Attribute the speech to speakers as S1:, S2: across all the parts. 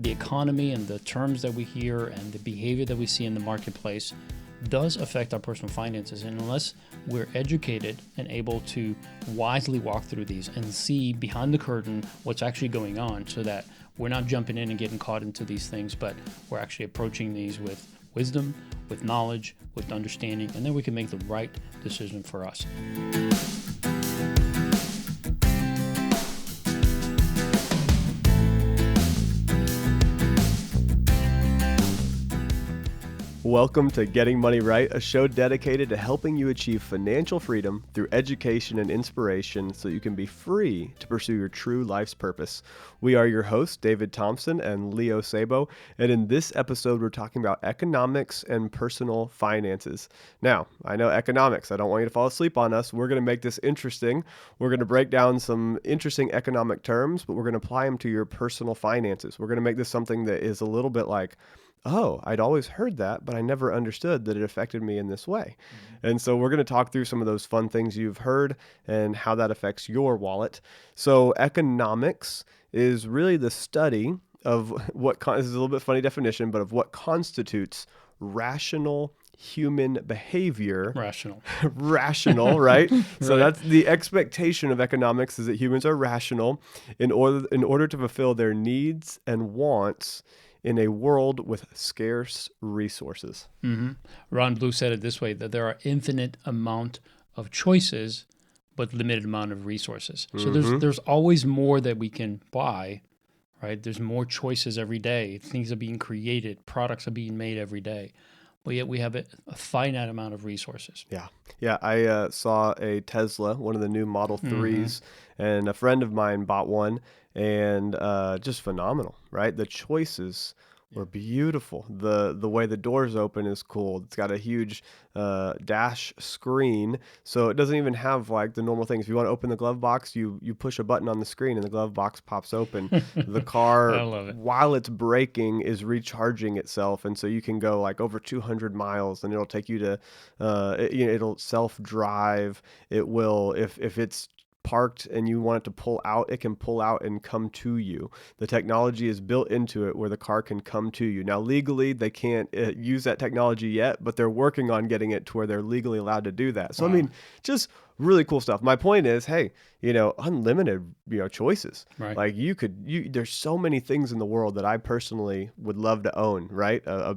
S1: the economy and the terms that we hear and the behavior that we see in the marketplace does affect our personal finances. And unless we're educated and able to wisely walk through these and see behind the curtain what's actually going on, so that we're not jumping in and getting caught into these things, but we're actually approaching these with wisdom, with knowledge, with understanding, and then we can make the right decision for us.
S2: Welcome to Getting Money Right, a show dedicated to helping you achieve financial freedom through education and inspiration so you can be free to pursue your true life's purpose. We are your hosts, David Thompson and Leo Sabo, and in this episode, we're talking about economics and personal finances. Now, I know economics. I don't want you to fall asleep on us. We're going to make this interesting. We're going to break down some interesting economic terms, but we're going to apply them to your personal finances. We're going to make this something that is a little bit like, oh, I'd always heard that, but I never understood that it affected me in this way. Mm-hmm. And so we're going to talk through some of those fun things you've heard and how that affects your wallet. So economics is really the study of what, this is a little bit funny definition, but of what constitutes rational human behavior. Rational, right? So that's the expectation of economics, is that humans are rational in order to fulfill their needs and wants in a world with scarce resources.
S1: Mm-hmm. Ron Blue said it this way, that there are infinite amount of choices, but limited amount of resources. So there's always more that we can buy, right? There's more choices every day. Things are being created. Products are being made every day. But yet we have a finite amount of resources.
S2: Yeah. I saw a Tesla, one of the new Model 3s, and a friend of mine bought one, and just phenomenal, right? The choices were beautiful. The way the doors open is cool. It's got a huge dash screen, so it doesn't even have like the normal things. If you want to open the glove box, you push a button on the screen and the glove box pops open. The car,
S1: I love it,
S2: while it's braking, is recharging itself, and so you can go like over 200 miles, and it'll take you to, it'll self-drive. It will, if it's parked and you want it to pull out, it can pull out and come to you. The technology is built into it where the car can come to you. Now, legally, they can't use that technology yet, but they're working on getting it to where they're legally allowed to do that. So, wow. I mean, just really cool stuff. My point is, hey, unlimited, choices.
S1: Right.
S2: Like there's so many things in the world that I personally would love to own, right? A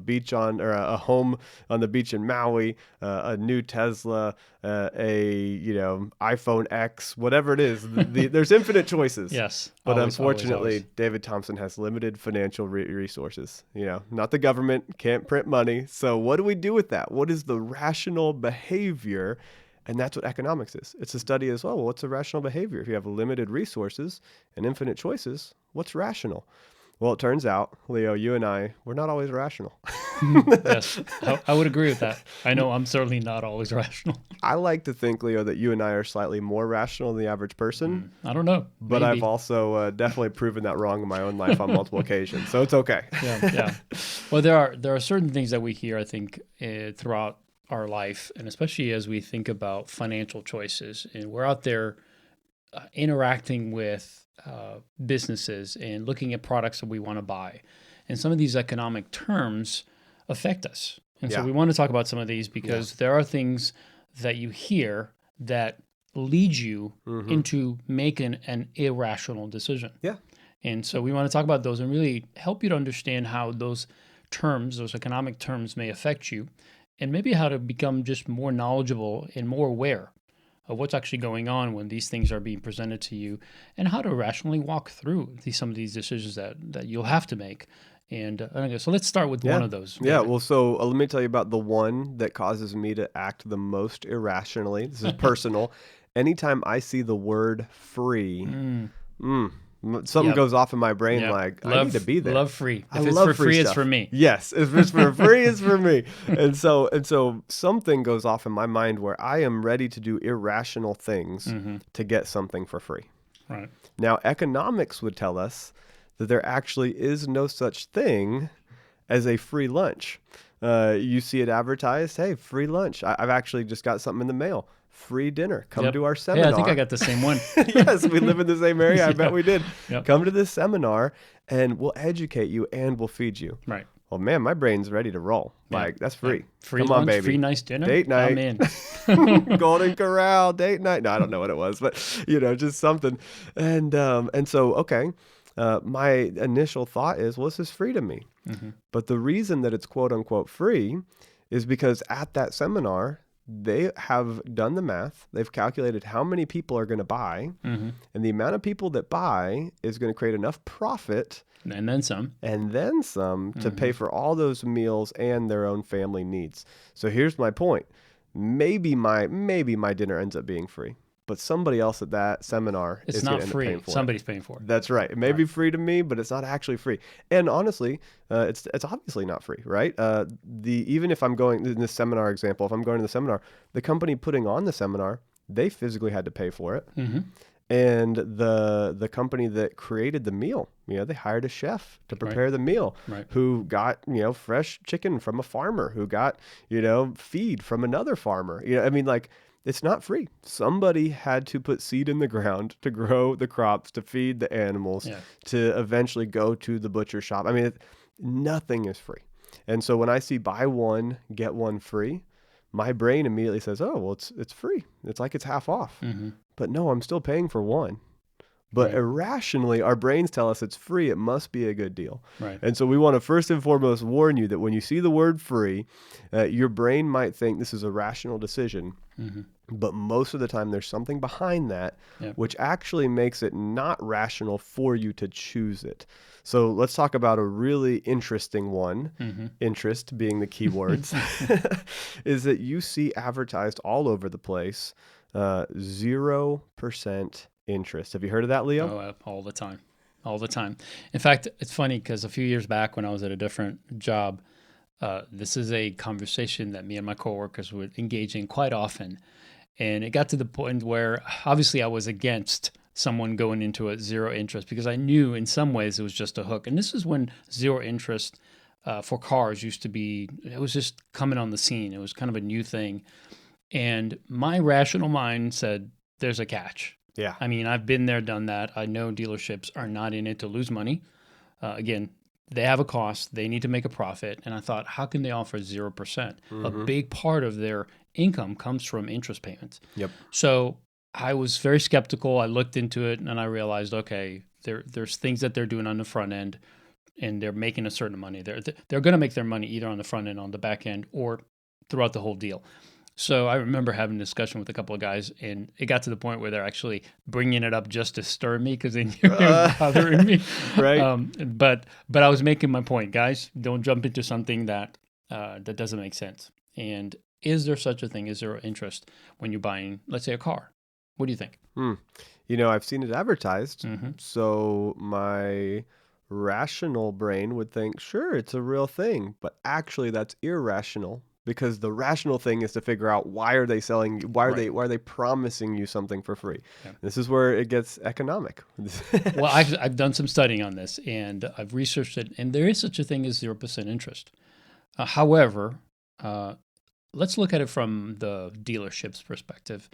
S2: home on the beach in Maui, a new Tesla, iPhone X, whatever it is. There's infinite choices.
S1: Yes.
S2: But unfortunately, David Thompson has limited financial resources. Not the government, can't print money. So what do we do with that? What is the rational behavior? And that's what economics is. It's a study as well. Well, what's a rational behavior? If you have limited resources and infinite choices, what's rational? Well, it turns out, Leo, you and I, we're not always rational.
S1: Yes, I would agree with that. I know I'm certainly not always rational.
S2: I like to think, Leo, that you and I are slightly more rational than the average person.
S1: I don't know.
S2: But
S1: maybe.
S2: I've also definitely proven that wrong in my own life on multiple occasions. So it's okay.
S1: Yeah. Well, there are certain things that we hear, I think, throughout our life, and especially as we think about financial choices, and we're out there interacting with businesses and looking at products that we want to buy, and some of these economic terms affect us. And so we want to talk about some of these because there are things that you hear that lead you into making an irrational decision.
S2: Yeah.
S1: And so we want to talk about those and really help you to understand how those economic terms may affect you, and maybe how to become just more knowledgeable and more aware of what's actually going on when these things are being presented to you, and how to rationally walk through some of these decisions that you'll have to make. And so let's start with one of those.
S2: Yeah, well, so let me tell you about the one that causes me to act the most irrationally. This is personal. Anytime I see the word free, something goes off in my brain like, I need to be there.
S1: Love free. If
S2: it's
S1: for
S2: free,
S1: it's for me.
S2: Yes, if it's for free, it's for me. And so something goes off in my mind where I am ready to do irrational things to get something for free.
S1: Right.
S2: Now, economics would tell us that there actually is no such thing as a free lunch. You see it advertised, hey, free lunch. I've actually just got something in the mail. Free dinner. Come to our
S1: Hey, I think I
S2: seminar.
S1: got the same one.
S2: Yes, we live in the same area. I bet we did.
S1: Yep.
S2: Come to this seminar and we'll educate you and we'll feed you.
S1: Right.
S2: Well, man, my brain's ready to roll.
S1: Yeah.
S2: Like, that's free.
S1: Free
S2: Come
S1: lunch,
S2: on, baby.
S1: free nice dinner.
S2: Date night.
S1: I'm in.
S2: Golden Corral, date night. No, I don't know what it was, but just something. And so, okay. My initial thought is, well, this is free to me.
S1: Mm-hmm.
S2: But the reason that it's quote unquote free is because at that seminar, they have done the math. They've calculated how many people are going to buy,
S1: Mm-hmm.
S2: and the amount of people that buy is going to create enough profit
S1: And then some.
S2: to pay for all those meals and their own family needs. So here's my point. Maybe my dinner ends up being free, but somebody else at that seminar
S1: It's
S2: is going
S1: not
S2: to end up
S1: free.
S2: paying for it.
S1: Somebody's paying for it.
S2: That's right. It may be free to me, but it's not actually free. And honestly, it's obviously not free, right? Even if I'm going in this seminar example, if I'm going to the seminar, the company putting on the seminar, they physically had to pay for it.
S1: Mm-hmm.
S2: And the company that created the meal, they hired a chef to prepare the meal,
S1: Right.
S2: who got, fresh chicken from a farmer, who got, feed from another farmer. It's not free. Somebody had to put seed in the ground to grow the crops, to feed the animals, to eventually go to the butcher shop. Nothing is free. And so when I see buy one, get one free, my brain immediately says, oh, well, it's free. It's like it's half off.
S1: Mm-hmm.
S2: But no, I'm still paying for one. But irrationally, our brains tell us it's free. It must be a good deal.
S1: Right.
S2: And so we want to first and foremost warn you that when you see the word free, your brain might think this is a rational decision.
S1: Mm-hmm.
S2: But most of the time, there's something behind that, which actually makes it not rational for you to choose it. So let's talk about a really interesting one.
S1: Mm-hmm.
S2: Interest being the key words, is that you see advertised all over the place, 0% interest. Have you heard of that, Leo?
S1: Oh, all the time. All the time. In fact, it's funny because a few years back when I was at a different job, this is a conversation that me and my coworkers would engage in quite often. And it got to the point where obviously I was against someone going into a zero interest because I knew in some ways it was just a hook. And this is when zero interest for cars used to be, it was just coming on the scene. It was kind of a new thing. And my rational mind said, there's a catch.
S2: Yeah.
S1: I've been there, done that. I know dealerships are not in it to lose money. Again, they have a cost. They need to make a profit. And I thought, how can they offer 0%? Mm-hmm. A big part of their income comes from interest payments.
S2: Yep.
S1: So I was very skeptical. I looked into it and I realized, okay, there's things that they're doing on the front end and they're making a certain money. They're going to make their money either on the front end, on the back end, or throughout the whole deal. So I remember having a discussion with a couple of guys, and it got to the point where they're actually bringing it up just to stir me because they knew it was bothering me.
S2: Right.
S1: But I was making my point, guys. Don't jump into something that doesn't make sense. And is there such a thing as zero interest when you're buying, let's say, a car? What do you think?
S2: I've seen it advertised,
S1: Mm-hmm.
S2: so my rational brain would think, sure, it's a real thing, but actually that's irrational. Because the rational thing is to figure out why are they selling? Why are they promising you something for free? Yeah. This is where it gets economic.
S1: Well, I've done some studying on this, and I've researched it, and there is such a thing as 0% interest. However, let's look at it from the dealership's perspective.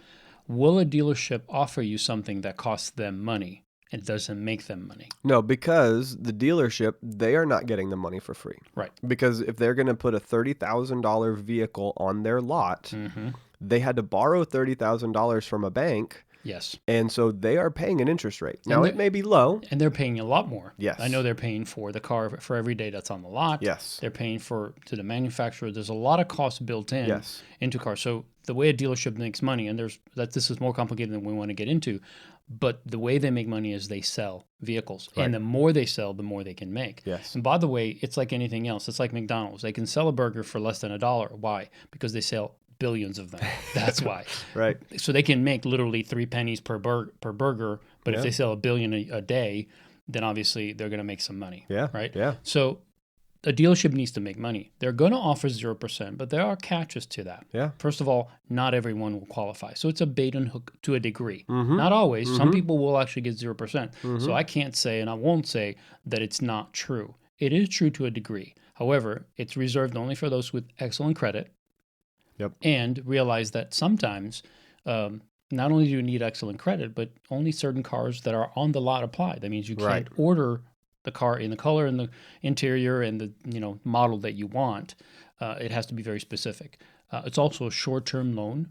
S1: Will a dealership offer you something that costs them money and doesn't make them money?
S2: No, because the dealership, they are not getting the money for free.
S1: Right.
S2: Because if they're going to put a $30,000 vehicle on their lot,
S1: mm-hmm.
S2: they had to borrow $30,000 from a bank.
S1: Yes.
S2: And so they are paying an interest rate. Now, it may be low.
S1: And they're paying a lot more.
S2: Yes.
S1: I know they're paying for the car for every day that's on the lot.
S2: Yes.
S1: They're paying to the manufacturer. There's a lot of costs built in into cars. So the way a dealership makes money, and this is more complicated than we want to get into, but the way they make money is they sell vehicles. Right. And the more they sell, the more they can make.
S2: Yes.
S1: And by the way, it's like anything else. It's like McDonald's. They can sell a burger for less than $1. Why? Because they sell billions of them. That's why.
S2: Right.
S1: So they can make literally 3 pennies per burger, but if they sell 1 billion a day, then obviously they're going to make some money.
S2: Yeah.
S1: Right.
S2: Yeah.
S1: So a dealership needs to make money. They're going to offer 0%, but there are catches to that.
S2: Yeah.
S1: First of all, not everyone will qualify. So it's a bait and hook to a degree.
S2: Mm-hmm.
S1: Not always.
S2: Mm-hmm.
S1: Some people will actually get 0%.
S2: Mm-hmm.
S1: So I can't say, and I won't say that it's not true. It is true to a degree. However, it's reserved only for those with excellent credit.
S2: Yep.
S1: And realize that sometimes not only do you need excellent credit, but only certain cars that are on the lot apply. That means you can't order the car in the color and the interior and the model that you want. It has to be very specific. It's also a short-term loan,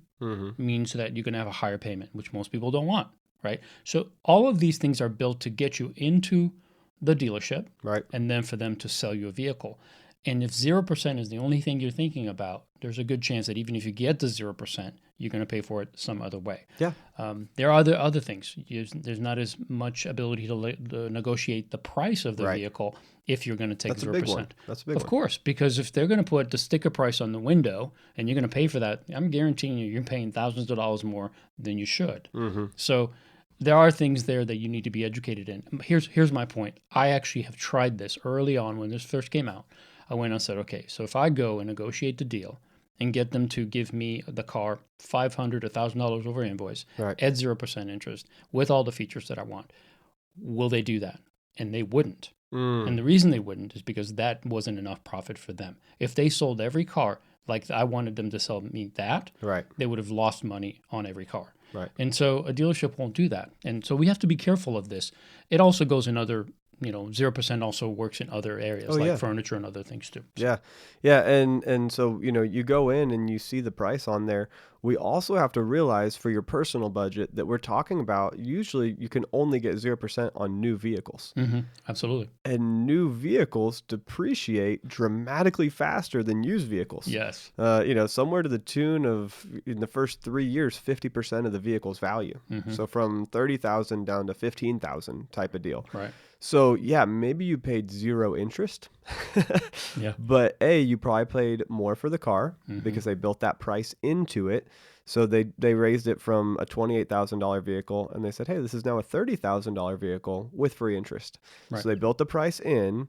S1: means that you can have a higher payment, which most people don't want, right? So all of these things are built to get you into the dealership,
S2: Right.
S1: and then for them to sell you a vehicle. And if 0% is the only thing you're thinking about, there's a good chance that even if you get the 0%, you're going to pay for it some other way.
S2: Yeah.
S1: There are other things. There's not as much ability to negotiate the price of the vehicle if you're going to take 0%.
S2: That's a big one. That's a big one.
S1: Of course, because if they're going to put the sticker price on the window and you're going to pay for that, I'm guaranteeing you're paying thousands of dollars more than you should. So there are things there that you need to be educated in. Here's my point. I actually have tried this early on when this first came out. I went and said, okay, so if I go and negotiate the deal and get them to give me the car $500 or $1,000 over invoice at 0% interest with all the features that I want, will they do that? And they wouldn't. And the reason they wouldn't is because that wasn't enough profit for them. If they sold every car like I wanted them to sell me that, they would have lost money on every car. And so a dealership won't do that. And so we have to be careful of this. It also goes in other 0% also works in other areas furniture and other things too. So.
S2: Yeah. And so, you go in and you see the price on there. We also have to realize for your personal budget that we're talking about, usually you can only get 0% on new vehicles.
S1: Absolutely.
S2: And new vehicles depreciate dramatically faster than used vehicles.
S1: Yes.
S2: Somewhere to the tune of, in the first 3 years, 50% of the vehicle's value. So from 30,000 down to 15,000 type of deal.
S1: Right.
S2: So yeah, maybe you paid 0 interest, but you probably paid more for the car because they built that price into it. So they raised it from a $28,000 vehicle and they said, hey, this is now a $30,000 vehicle with free interest. Right. So they built the price in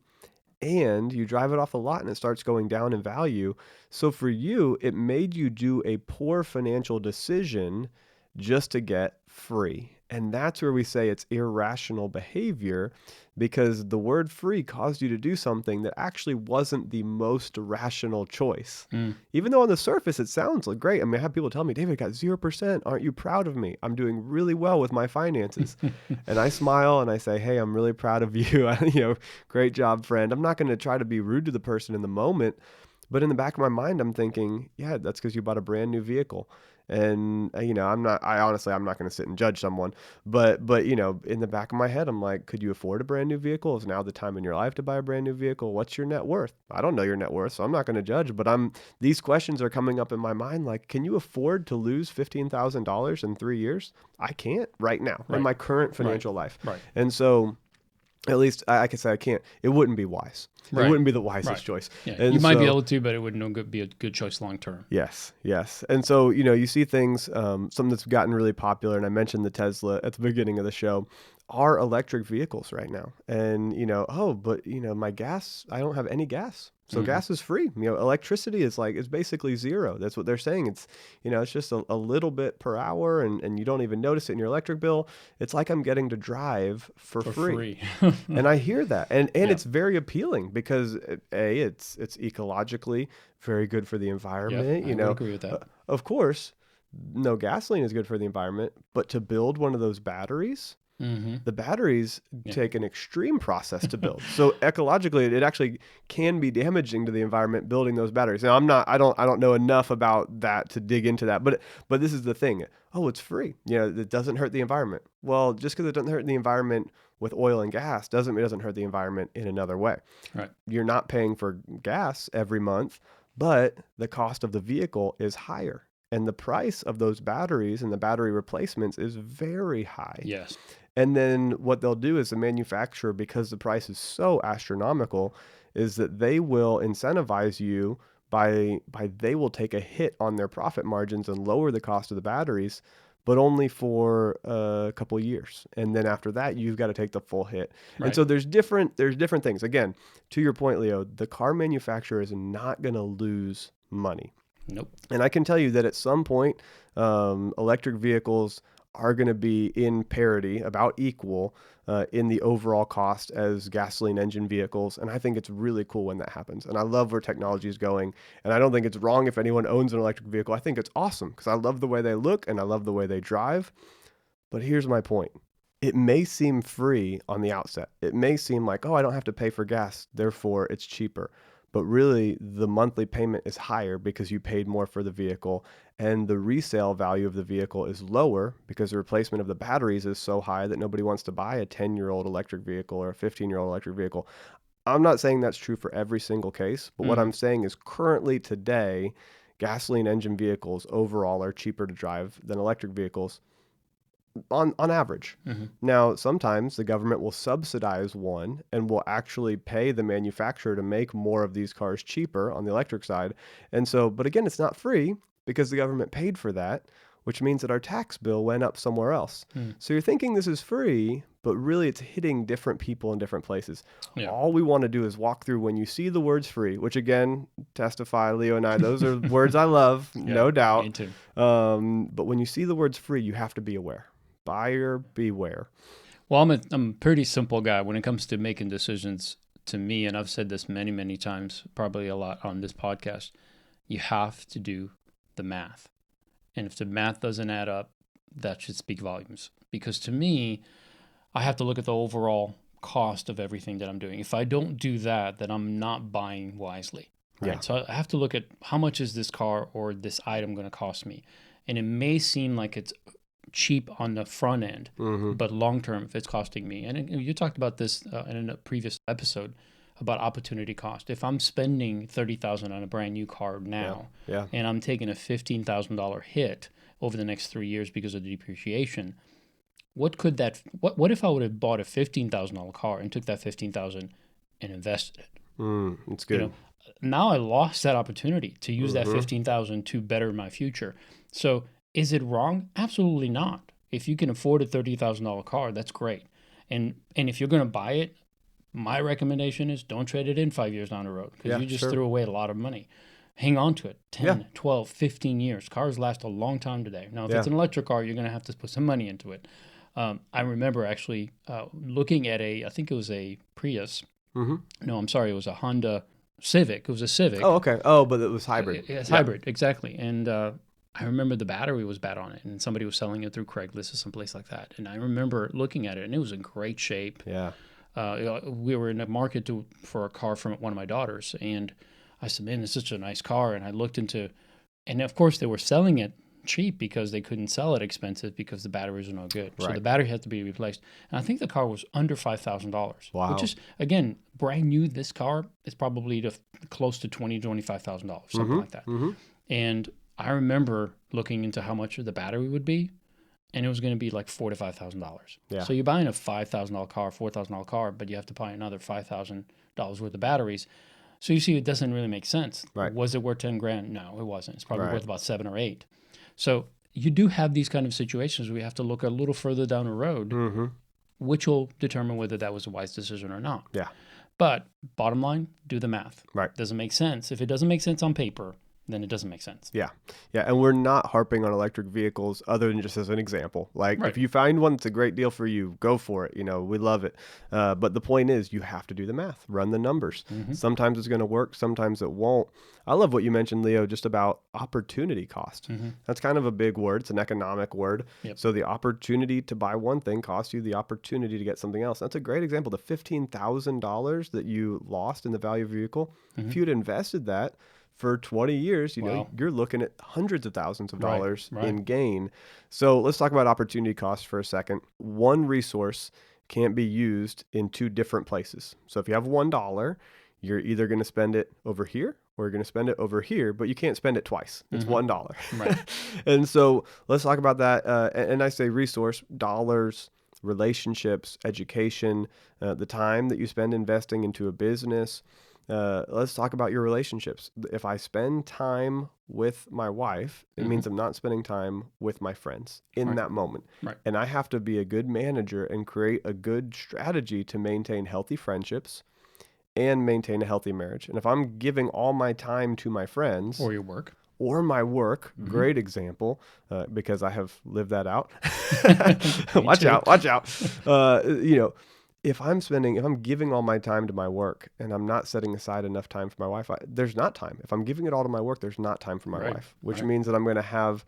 S2: and you drive it off the lot and it starts going down in value. So for you, it made you do a poor financial decision just to get free. And that's where we say it's irrational behavior because the word free caused you to do something that actually wasn't the most rational choice. Even though on the surface it sounds like great. I mean, I have people tell me, David, I got 0%. Aren't you proud of me? I'm doing really well with my finances. And I smile and I say, hey, I'm really proud of you. Great job, friend. I'm not going to try to be rude to the person in the moment. But in the back of my mind, I'm thinking, yeah, that's because you bought a brand new vehicle. And, I'm not going to sit and judge someone, but, in the back of my head, I'm like, could you afford a brand new vehicle? Is now the time in your life to buy a brand new vehicle? What's your net worth? I don't know your net worth, so I'm not going to judge, but these questions are coming up in my mind. Like, can you afford to lose $15,000 in 3 years? I can't right now in my current financial life. Right. And so at least I can say I can't. It wouldn't be wise. It wouldn't be the wisest choice.
S1: Yeah. And you might be able to, but it wouldn't be a good choice long term.
S2: Yes. And so, you see things, something that's gotten really popular, and I mentioned the Tesla at the beginning of the show, are electric vehicles right now. And, but my gas, I don't have any gas. So gas is free. Electricity is it's basically zero. That's what they're saying. It's, it's just a little bit per hour and you don't even notice it in your electric bill. It's like I'm getting to drive for free. And I hear that. And it's very appealing because it's ecologically very good for the environment.
S1: I would agree with that.
S2: Of course, no gasoline is good for the environment, but to build one of those batteries, the batteries take an extreme process to build. So ecologically, it actually can be damaging to the environment building those batteries. Now, I don't know enough about that to dig into that, but this is the thing. Oh, it's free. It doesn't hurt the environment. Well, just because it doesn't hurt the environment with oil and gas doesn't mean it doesn't hurt the environment in another way. Right. You're not paying for gas every month, but the cost of the vehicle is higher. And the price of those batteries and the battery replacements is very high.
S1: Yes.
S2: And then what they'll do is the manufacturer, because the price is so astronomical, is that they will incentivize you by they will take a hit on their profit margins and lower the cost of the batteries, but only for a couple of years. And then after that, you've got to take the full hit. Right. And so there's different things. Again, to your point, Leo, the car manufacturer is not going to lose money.
S1: Nope.
S2: And I can tell you that at some point, electric vehicles are going to be in parity, about equal in the overall cost as gasoline engine vehicles. And I think it's really cool when that happens. And I love where technology is going. And I don't think it's wrong if anyone owns an electric vehicle. I think it's awesome because I love the way they look and I love the way they drive. But here's my point. It may seem free on the outset. It may seem like, oh, I don't have to pay for gas, therefore it's cheaper. But really, the monthly payment is higher because you paid more for the vehicle, and the resale value of the vehicle is lower because the replacement of the batteries is so high that nobody wants to buy a 10-year-old electric vehicle or a 15-year-old electric vehicle. I'm not saying that's true for every single case, but what I'm saying is currently today, gasoline engine vehicles overall are cheaper to drive than electric vehicles on average. Now, sometimes the government will subsidize one and will actually pay the manufacturer to make more of these cars cheaper on the electric side. And so, but again, it's not free because the government paid for that, which means that our tax bill went up somewhere else. So you're thinking this is free, but really it's hitting different people in different places.
S1: Yeah.
S2: All we want to do is walk through when you see the words free, which again, testify, Leo and I, those are words I love, no doubt.
S1: Me too.
S2: But when you see the words free, you have to be aware. Buyer beware.
S1: Well, I'm a pretty simple guy when it comes to making decisions. To me, and I've said this many, many times, probably a lot on this podcast, you have to do the math. And if the math doesn't add up, that should speak volumes. Because to me, I have to look at the overall cost of everything that I'm doing. If I don't do that, then I'm not buying wisely. Right?
S2: Yeah.
S1: So I have to look at how much is this car or this item going to cost me. And it may seem like it's cheap on the front end, but long term, if it's costing me, and you talked about this in a previous episode about opportunity cost. If I'm spending $30,000 on a brand new car now, and I'm taking a $15,000 hit over the next 3 years because of the depreciation, what if I would have bought a $15,000 car and took that $15,000 and invested it?
S2: That's good.
S1: Now I lost that opportunity to use that $15,000 to better my future. So is it wrong? Absolutely not. If you can afford a $30,000 car, that's great. And if you're going to buy it, my recommendation is don't trade it in 5 years down the road because you just threw away a lot of money. Hang on to it 10, 12, 15 years. Cars last a long time today. Now, if it's an electric car, you're going to have to put some money into it. I remember actually looking at I think it was a Prius. No, I'm sorry. It was a Honda Civic. It was a Civic.
S2: Oh, okay. Oh, but it was hybrid.
S1: It's hybrid, exactly. And I remember the battery was bad on it, and somebody was selling it through Craigslist or someplace like that. And I remember looking at it, and it was in great shape.
S2: Yeah.
S1: We were in a market for a car from one of my daughters, and I said, man, this is such a nice car. And I looked into, and of course they were selling it cheap because they couldn't sell it expensive because the batteries were no good. So the battery had to be replaced. And I think the car was under $5,000.
S2: Wow.
S1: Which is, again, brand new. This car is probably close to $20,000 to $25,000, something like that. And I remember looking into how much the battery would be, and it was going to be like $4,000 to $5,000.
S2: Yeah.
S1: So you're buying a $5,000 car, $4,000 car, but you have to buy another $5,000 worth of batteries. So you see, it doesn't really make sense.
S2: Right.
S1: Was it worth $10,000? No, it wasn't. It's probably worth about 7 or 8. So you do have these kind of situations where you have to look a little further down the road, which will determine whether that was a wise decision or not.
S2: Yeah.
S1: But bottom line, do the math.
S2: Right.
S1: Does it make sense? If it doesn't make sense on paper, then it doesn't make sense.
S2: Yeah. Yeah. And we're not harping on electric vehicles other than just as an example. Like if you find one that's a great deal for you, go for it. We love it. But the point is you have to do the math, run the numbers. Sometimes it's going to work. Sometimes it won't. I love what you mentioned, Leo, just about opportunity cost. That's kind of a big word. It's an economic word.
S1: Yep.
S2: So the opportunity to buy one thing costs you the opportunity to get something else. That's a great example. The $15,000 that you lost in the value of your vehicle, if you'd invested that for 20 years, you're looking at hundreds of thousands of dollars in gain. So let's talk about opportunity cost for a second. One resource can't be used in two different places. So if you have $1, you're either going to spend it over here or you're going to spend it over here, but you can't spend it twice. It's $1.
S1: Right.
S2: And so let's talk about that. And I say resource, dollars, relationships, education, the time that you spend investing into a business. Let's talk about your relationships. If I spend time with my wife, it means I'm not spending time with my friends in that moment.
S1: Right.
S2: And I have to be a good manager and create a good strategy to maintain healthy friendships and maintain a healthy marriage. And if I'm giving all my time to my friends
S1: Or your work.
S2: or my work. Great example, because I have lived that out. Watch
S1: too.
S2: out, watch out. If I'm giving all my time to my work and I'm not setting aside enough time for my wife, there's not time. If I'm giving it all to my work, there's not time for my wife, which means that I'm going to have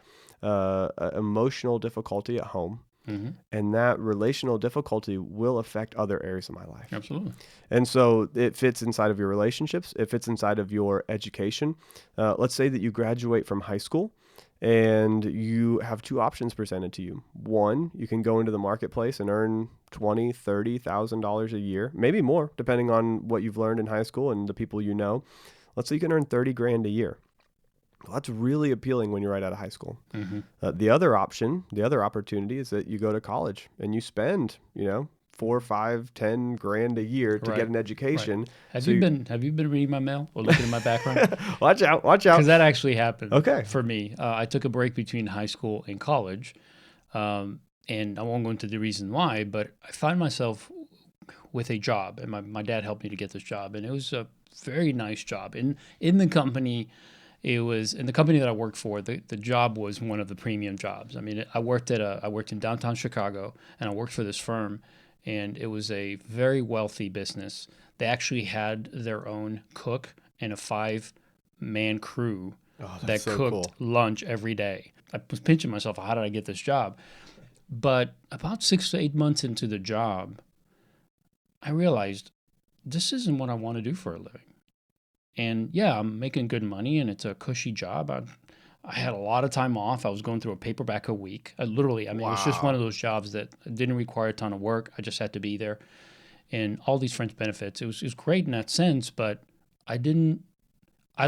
S2: emotional difficulty at home. And that relational difficulty will affect other areas of my life.
S1: Absolutely.
S2: And so it fits inside of your relationships. It fits inside of your education. Let's say that you graduate from high school and you have two options presented to you. One, you can go into the marketplace and earn $20,000, $30,000 a year, maybe more, depending on what you've learned in high school and the people you know. Let's say you can earn 30 grand a year. Well, that's really appealing when you're right out of high school. The other opportunity is that you go to college and you spend, 4, 5, 10 grand a year to get an education.
S1: Have you been reading my mail or looking at my background?
S2: Watch out.
S1: Because that actually happened.
S2: Okay.
S1: For me, I took a break between high school and college, and I won't go into the reason why, but I find myself with a job, and my dad helped me to get this job, and it was a very nice job in the company. It was in the company that I worked for. The job was one of the premium jobs. I mean, I worked in downtown Chicago, and I worked for this firm, and it was a very wealthy business. They actually had their own cook and a 5-man crew that cooked lunch every day. I was pinching myself, how did I get this job? But about 6 to 8 months into the job, I realized this isn't what I want to do for a living. And yeah, I'm making good money and it's a cushy job. I had a lot of time off. I was going through a paperback a week. It was just one of those jobs that didn't require a ton of work. I just had to be there. And all these fringe benefits. It was great in that sense, but I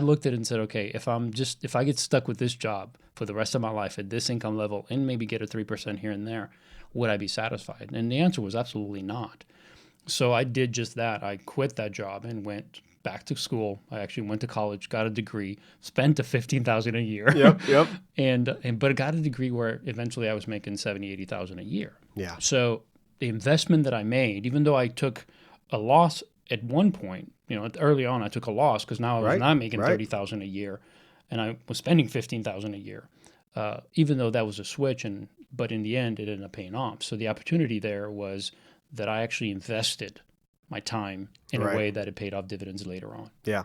S1: looked at it and said, okay, if I get stuck with this job for the rest of my life at this income level and maybe get a 3% here and there, would I be satisfied? And the answer was absolutely not. So I did just that. I quit that job and went back to school. I actually went to college, got a degree, spent the $15,000 a year.
S2: Yep.
S1: But got a degree where eventually I was making $70,000, $80,000 a year.
S2: Yeah.
S1: So the investment that I made, even though I took a loss at one point, early on I took a loss because now I was not making $30,000 a year, and I was spending $15,000 a year. Even though that was a switch, but in the end it ended up paying off. So the opportunity there was that I actually invested my time in a way that it paid off dividends later on.
S2: Yeah.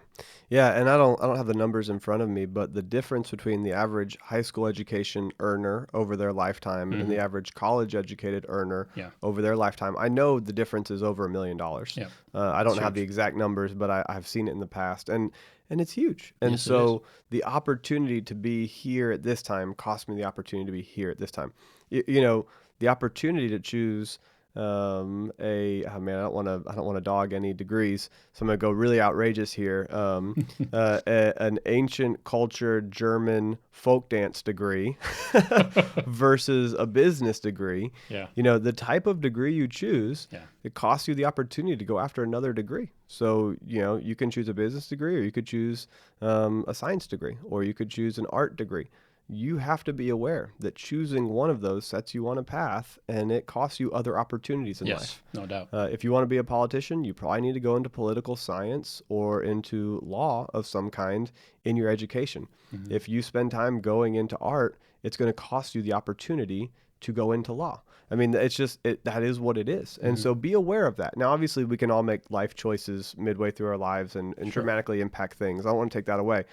S2: And I don't have the numbers in front of me, but the difference between the average high school education earner over their lifetime and the average college educated earner over their lifetime, I know the difference is over $1 million. Yeah. I don't have the exact numbers, but I've seen it in the past, and it's huge. And yes, so the opportunity to be here at this time cost me the opportunity to be here at this time. The opportunity to choose I don't want to dog any degrees, so I'm gonna go really outrageous here. An ancient culture German folk dance degree versus a business degree. Yeah. The type of degree you choose, it costs you the opportunity to go after another degree. So you can choose a business degree, or you could choose a science degree, or you could choose an art degree. You have to be aware that choosing one of those sets you on a path, and it costs you other opportunities in life.
S1: Yes, no doubt.
S2: If you want to be a politician, you probably need to go into political science or into law of some kind in your education. Mm-hmm. If you spend time going into art, it's going to cost you the opportunity to go into law. I mean, that is what it is. And so be aware of that. Now, obviously, we can all make life choices midway through our lives and dramatically impact things. I don't want to take that away.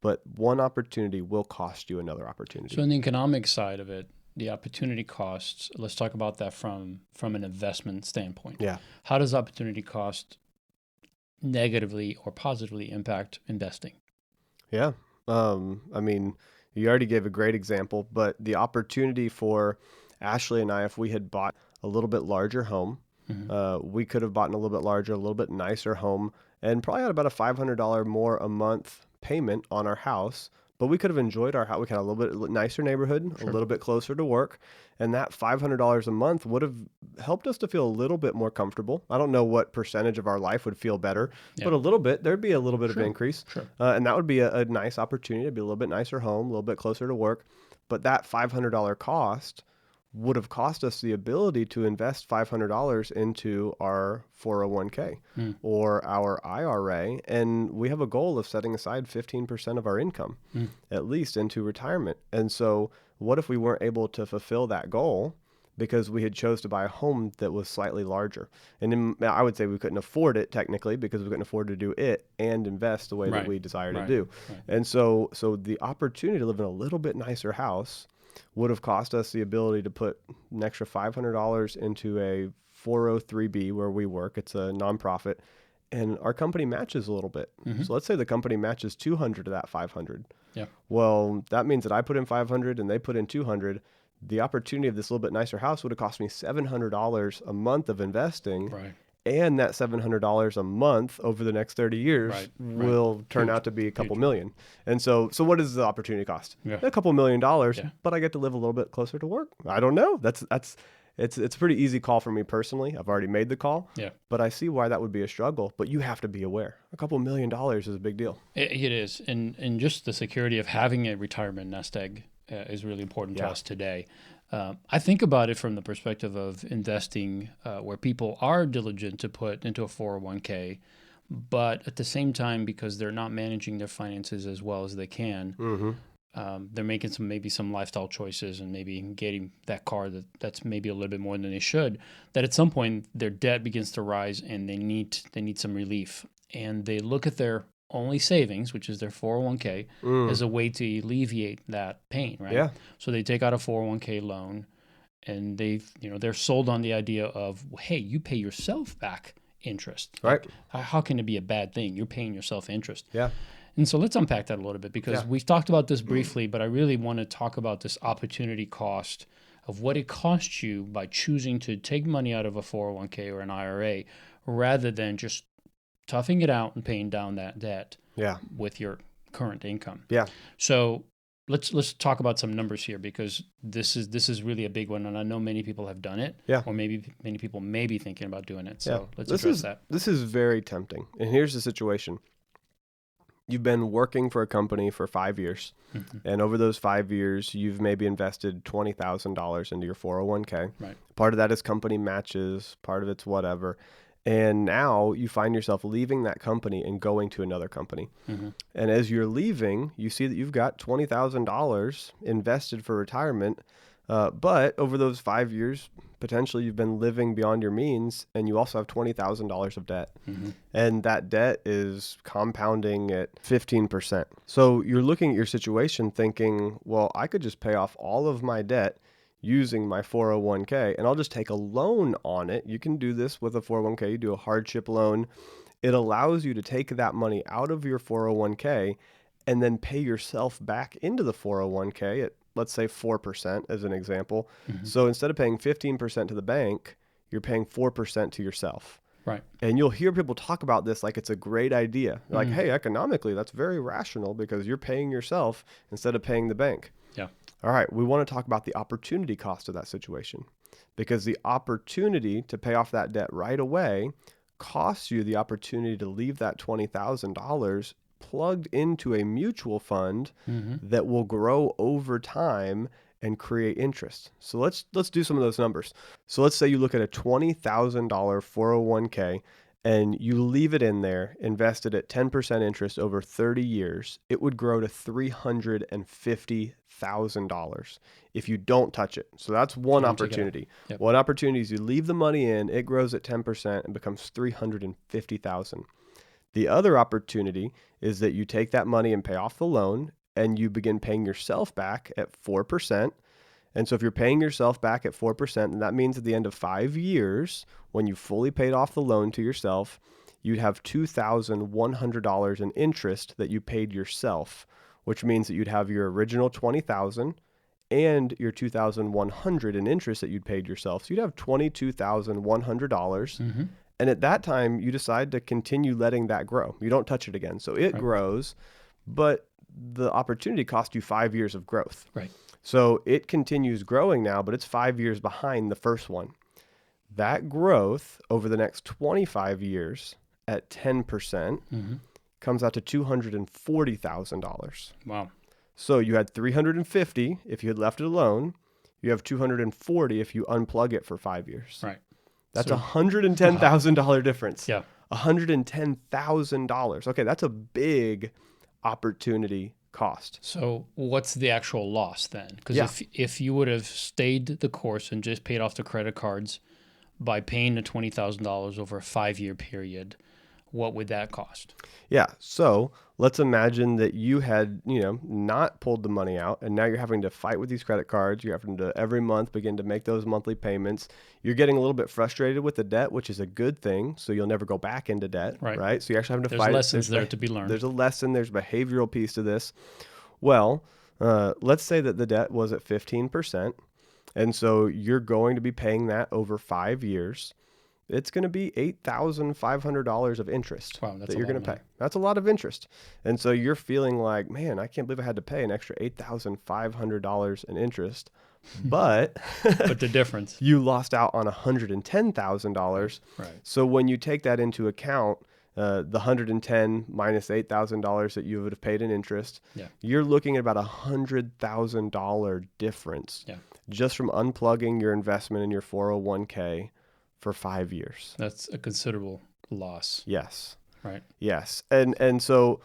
S2: But one opportunity will cost you another opportunity.
S1: So in the economic side of it, the opportunity costs, let's talk about that from an investment standpoint.
S2: Yeah.
S1: How does opportunity cost negatively or positively impact investing?
S2: Yeah. You already gave a great example, but the opportunity for Ashley and I, if we had bought a little bit larger home, we could have bought a little bit larger, a little bit nicer home, and probably had about a $500 more a month payment on our house, but we could have enjoyed our house. We had a little bit nicer neighborhood, a little bit closer to work, and that $500 a month would have helped us to feel a little bit more comfortable. I don't know what percentage of our life would feel better, but a little bit, there'd be a little bit of increase. Sure. And that would be a nice opportunity to be a little bit nicer home, a little bit closer to work. But that $500 cost would have cost us the ability to invest $500 into our 401k
S1: Mm.
S2: or our IRA. And we have a goal of setting aside 15% of our income, at least, into retirement. And so what if we weren't able to fulfill that goal because we had chose to buy a home that was slightly larger? And I would say we couldn't afford it technically because we couldn't afford to do it and invest the way that we desire to do.
S1: Right.
S2: And so the opportunity to live in a little bit nicer house would have cost us the ability to put an extra $500 into a 403B where we work. It's a nonprofit, and our company matches a little bit. So let's say the company matches 200 of that 500.
S1: Yeah.
S2: Well, that means that I put in 500 and they put in 200. The opportunity of this little bit nicer house would have cost me $700 a month of investing.
S1: Right.
S2: And that $700 a month over the next 30 years will turn out to be a couple million. And so what is the opportunity cost?
S1: Yeah.
S2: A couple $1 million,
S1: Yeah.
S2: but I get to live a little bit closer to work. I don't know. It's a pretty easy call for me personally. I've already made the call.
S1: Yeah.
S2: But I see why that would be a struggle. But you have to be aware. A couple $1 million is a big deal.
S1: It is. And just the security of having a retirement nest egg is really important to us today. I think about it from the perspective of investing where people are diligent to put into a 401k, but at the same time, because they're not managing their finances as well as they can, they're making maybe some lifestyle choices and maybe getting that car that's maybe a little bit more than they should, that at some point their debt begins to rise and they need some relief. And they look at their only savings, which is their 401k, as a way to alleviate that pain, right?
S2: Yeah.
S1: So they take out a 401k loan, and they're sold on the idea of, hey, you pay yourself back interest.
S2: Right.
S1: Like, how can it be a bad thing? You're paying yourself interest.
S2: Yeah.
S1: And so let's unpack that a little bit, because we've talked about this briefly, but I really want to talk about this opportunity cost of what it costs you by choosing to take money out of a 401k or an IRA rather than just toughing it out and paying down that debt with your current income.
S2: Yeah.
S1: So let's talk about some numbers here, because this is really a big one, and I know many people have done it, or maybe many people may be thinking about doing it. So let's address that.
S2: This is very tempting. And here's the situation. You've been working for a company for 5 years, and over those 5 years, you've maybe invested $20,000 into your 401k.
S1: Right.
S2: Part of that is company matches, part of it's whatever. And now you find yourself leaving that company and going to another company. And as you're leaving, you see that you've got $20,000 invested for retirement. But over those 5 years, potentially you've been living beyond your means, and you also have $20,000 of debt. And that debt is compounding at 15%. So you're looking at your situation thinking, well, I could just pay off all of my debt using my 401k, and I'll just take a loan on it. You can do this with a 401k. You do a hardship loan. It allows you to take that money out of your 401k and then pay yourself back into the 401k at, let's say, 4% as an example. So instead of paying 15% to the bank, you're paying 4% to yourself.
S1: Right.
S2: And you'll hear people talk about this like it's a great idea. Like, hey, economically, that's very rational because you're paying yourself instead of paying the bank.
S1: Yeah.
S2: All right, we want to talk about the opportunity cost of that situation, because the opportunity to pay off that debt right away costs you the opportunity to leave that $20,000 plugged into a mutual fund that will grow over time and create interest. So let's do some of those numbers. So let's say you look at a $20,000 401k and you leave it in there, invested at 10% interest over 30 years, it would grow to $350,000 if you don't touch it. So that's one opportunity. One opportunity is you leave the money in, it grows at 10% and becomes $350,000. The other opportunity is that you take that money and pay off the loan, and you begin paying yourself back at 4%. And so if you're paying yourself back at 4%, then that means at the end of 5 years, when you fully paid off the loan to yourself, you'd have $2,100 in interest that you paid yourself, which means that you'd have your original $20,000 and your $2,100 in interest that you'd paid yourself. So you'd have $22,100. And at that time, you decide to continue letting that grow. You don't touch it again. So it grows, but the opportunity cost you 5 years of growth.
S1: Right.
S2: So it continues growing now, but it's 5 years behind the first one. That growth over the next 25 years at 10% comes out to $240,000.
S1: Wow.
S2: So you had $350 if you had left it alone. You have $240 if you unplug it for 5 years.
S1: Right.
S2: That's
S1: So-
S2: $110,000 difference.
S1: Yeah.
S2: $110,000. Okay, that's a big opportunity cost.
S1: So what's the actual loss then? Because
S2: Yeah.
S1: if you would have stayed the course and just paid off the credit cards by paying the $20,000 over a 5-year period, what would that cost?
S2: Yeah. So let's imagine that you had, not pulled the money out, and now you're having to fight with these credit cards. You're having to every month begin to make those monthly payments. You're getting a little bit frustrated with the debt, which is a good thing. So you'll never go back into debt, right? So you're actually having to fight.
S1: There's lessons there to be learned.
S2: There's a lesson. There's a behavioral piece to this. Well, let's say that the debt was at 15%. And so you're going to be paying that over 5 years. It's going to be $8,500 of interest that you're going to pay. That's a lot of interest. And so you're feeling like, man, I can't believe I had to pay an extra $8,500 in interest. But
S1: but the difference,
S2: you lost out on $110,000.
S1: Right.
S2: So when you take that into account, the $110 minus $8,000 that you would have paid in interest, you're looking at about $100,000 difference just from unplugging your investment in your 401k for 5 years.
S1: That's a considerable loss.
S2: Yes.
S1: Right.
S2: Yes. And so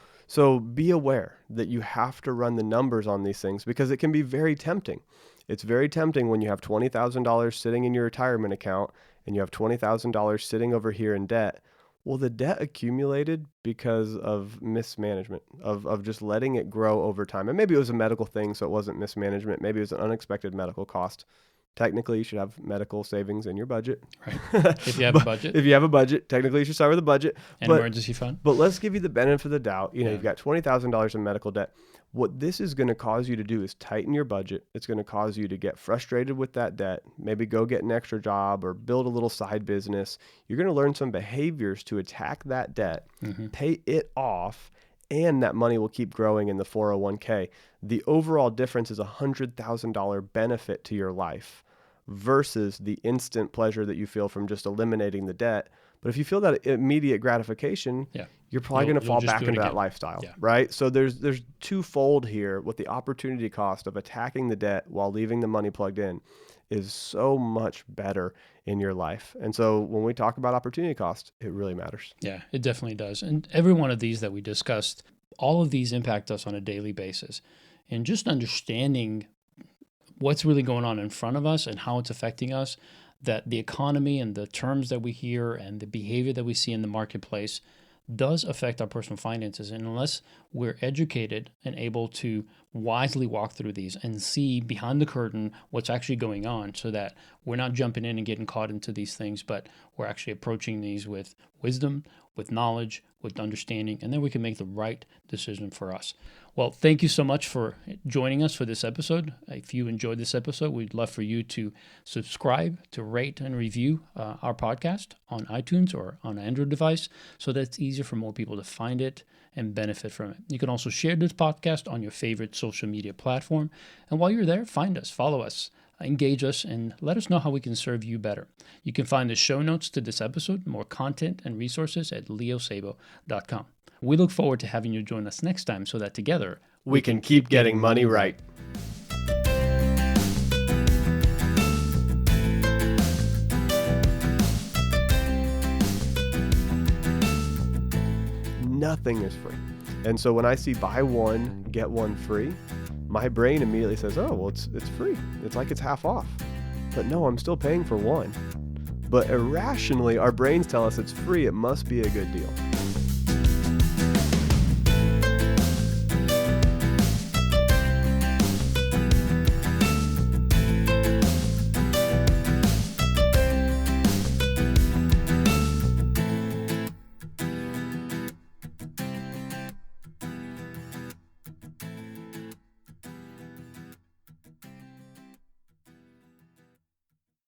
S2: be aware that you have to run the numbers on these things because it can be very tempting. It's very tempting when you have $20,000 sitting in your retirement account and you have $20,000 sitting over here in debt. Well, the debt accumulated because of mismanagement, of just letting it grow over time. And maybe it was a medical thing, so it wasn't mismanagement. Maybe it was an unexpected medical cost. Technically, you should have medical savings in your budget.
S1: Right. If you have a budget.
S2: If you have a budget, technically you should start with a budget.
S1: An emergency fund.
S2: But let's give you the benefit of the doubt. You've got $20,000 in medical debt. What this is going to cause you to do is tighten your budget. It's going to cause you to get frustrated with that debt, maybe go get an extra job or build a little side business. You're going to learn some behaviors to attack that debt, pay it off, and that money will keep growing in the 401k. The overall difference is a $100,000 benefit to your life versus the instant pleasure that you feel from just eliminating the debt. But if you feel that immediate gratification, you're probably going to fall back into that lifestyle, right? So there's twofold here with the opportunity cost of attacking the debt while leaving the money plugged in is so much better in your life. And so when we talk about opportunity cost, it really matters.
S1: Yeah, it definitely does. And every one of these that we discussed, all of these impact us on a daily basis. And just understanding what's really going on in front of us and how it's affecting us, that the economy and the terms that we hear and the behavior that we see in the marketplace does affect our personal finances. And unless we're educated and able to wisely walk through these and see behind the curtain what's actually going on so that we're not jumping in and getting caught into these things, but we're actually approaching these with wisdom, with knowledge, with understanding, and then we can make the right decision for us. Well, thank you so much for joining us for this episode. If you enjoyed this episode, we'd love for you to subscribe, to rate and review our podcast on iTunes or on an Android device so that it's easier for more people to find it and benefit from it. You can also share this podcast on your favorite social media platform. And while you're there, find us, follow us, engage us, and let us know how we can serve you better. You can find the show notes to this episode, more content and resources at leosabo.com. We look forward to having you join us next time so that together
S2: we can keep getting money right. Nothing is free. And so when I see buy one, get one free, my brain immediately says, oh, well, it's free. It's like it's half off. But no, I'm still paying for one. But irrationally, our brains tell us it's free. It must be a good deal.